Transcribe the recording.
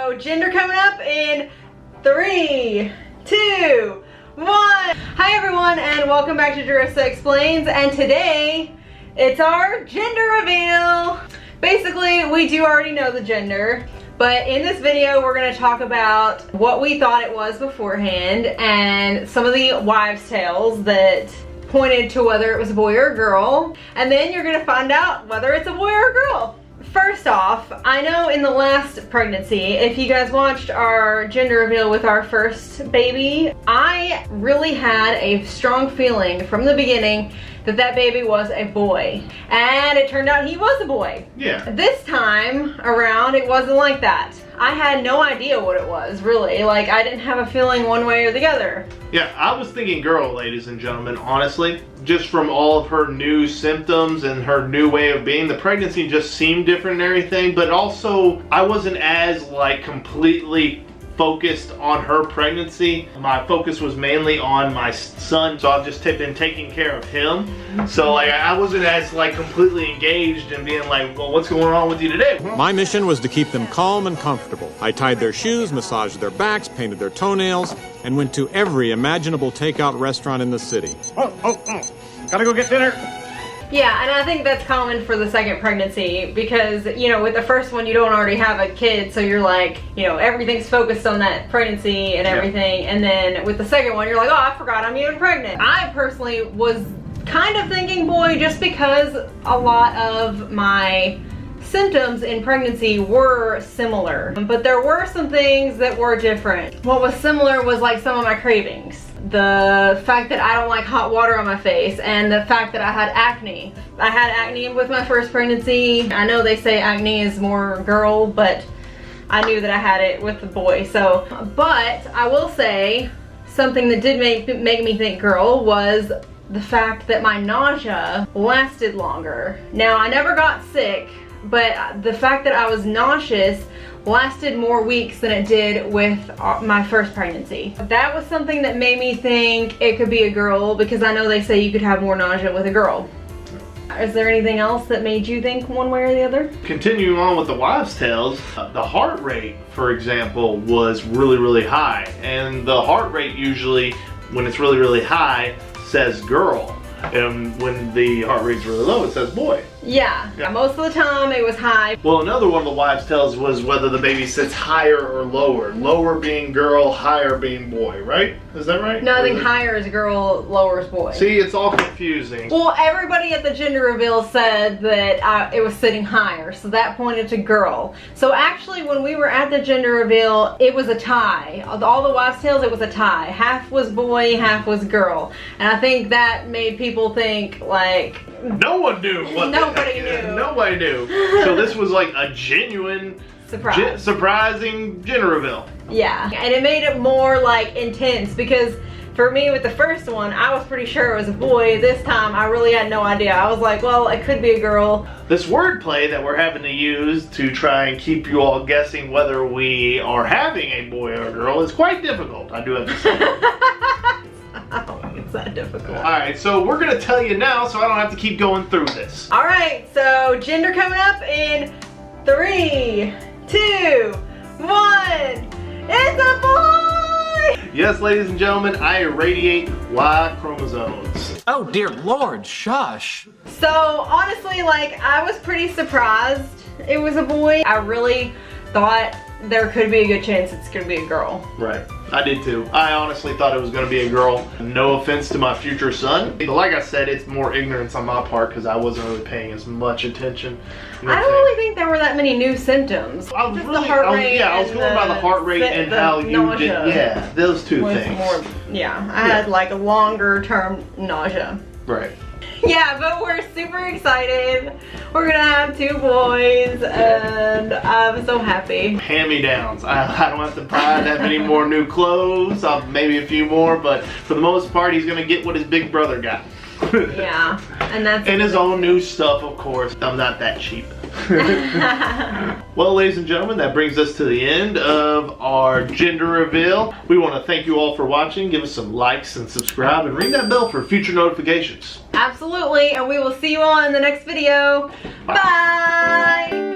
So gender coming up in 3, 2, 1. Hi everyone and welcome back to Jarissa Explains, and today it's our gender reveal. Basically, we do already know the gender, but in this video we're going to talk about what we thought it was beforehand and some of the wives' tales that pointed to whether it was a boy or a girl, and then you're going to find out whether it's a boy or a girl. First off, I know in the last pregnancy, if you guys watched our gender reveal with our first baby, I really had a strong feeling from the beginning that that baby was a boy. And it turned out he was a boy. Yeah. This time around, it wasn't like that. I had no idea what it was, really. Like, I didn't have a feeling one way or the other. Yeah, I was thinking girl, ladies and gentlemen, honestly. Just from all of her new symptoms and her new way of being, the pregnancy just seemed different and everything, but also I wasn't as like completely focused on her pregnancy. My focus was mainly on my son, so I've just been taking care of him. So like I wasn't as like completely engaged in being like, well, what's going on with you today? My mission was to keep them calm and comfortable. I tied their shoes, massaged their backs, painted their toenails, and went to every imaginable takeout restaurant in the city. Gotta go get dinner. Yeah, and I think that's common for the second pregnancy because, you know, with the first one you don't already have a kid, so you're like, you know, everything's focused on that pregnancy and everything, and then with the second one you're like, oh, I forgot I'm even pregnant. I personally was kind of thinking boy just because a lot of my symptoms in pregnancy were similar, but there were some things that were different. What was similar was like some of my cravings. The fact that I don't like hot water on my face, and the fact that I had acne. I had acne with my first pregnancy. I know they say acne is more girl, but I knew that I had it with the boy. So, but I will say something that did make me think girl was the fact that my nausea lasted longer. Now, I never got sick, but the fact that I was nauseous lasted more weeks than it did with my first pregnancy. That was something that made me think it could be a girl, because I know they say you could have more nausea with a girl. Is there anything else that made you think one way or the other? Continuing on with the wives' tales, the heart rate, for example, was really high. And the heart rate usually, when it's really high, says girl. And when the heart rate's really low, it says boy. Yeah, most of the time it was high. Well, another one of the wives' tales was whether the baby sits higher or lower. Lower being girl, higher being boy, right? Is that right? No, I think higher is girl, lower is boy. See, it's all confusing. Well, everybody at the gender reveal said that it was sitting higher, so that pointed to girl. So actually, when we were at the gender reveal, it was a tie. All the wives' tales, it was a tie. Half was boy, half was girl. And I think that made people think, like, no one knew what nobody knew. Nobody knew. So this was like a genuine surprising gender reveal. Yeah, and it made it more like intense, because for me with the first one, I was pretty sure it was a boy. This time I really had no idea. I was like, well, it could be a girl. This wordplay that we're having to use to try and keep you all guessing whether we are having a boy or a girl is quite difficult, I do have to say. It's that difficult. Alright, so we're going to tell you now so I don't have to keep going through this. Alright, so gender coming up in 3, 2, 1. It's a boy! Yes, ladies and gentlemen, I irradiate Y chromosomes. Oh dear Lord, shush. So honestly, like, I was pretty surprised it was a boy. I really thought there could be a good chance it's gonna be a girl. Right, I did too. I honestly thought it was gonna be a girl. No offense to my future son. But like I said, it's more ignorance on my part because I wasn't really paying as much attention. You know I don't really think there were that many new symptoms. I was going by the heart rate and how you did. Yeah, those two things. I had like a longer term nausea. Right. Yeah, but we're super excited. We're gonna have 2 boys, and I'm so happy. Hand-me-downs. I don't have to buy that many more new clothes. Maybe a few more, but for the most part, he's gonna get what his big brother got. Yeah, and his own new stuff, of course. I'm not that cheap. Well, ladies and gentlemen, that brings us to the end of our gender reveal. We want to thank you all for watching. Give us some likes and subscribe and ring that bell for future notifications. Absolutely, and we will see you all in the next video. Bye!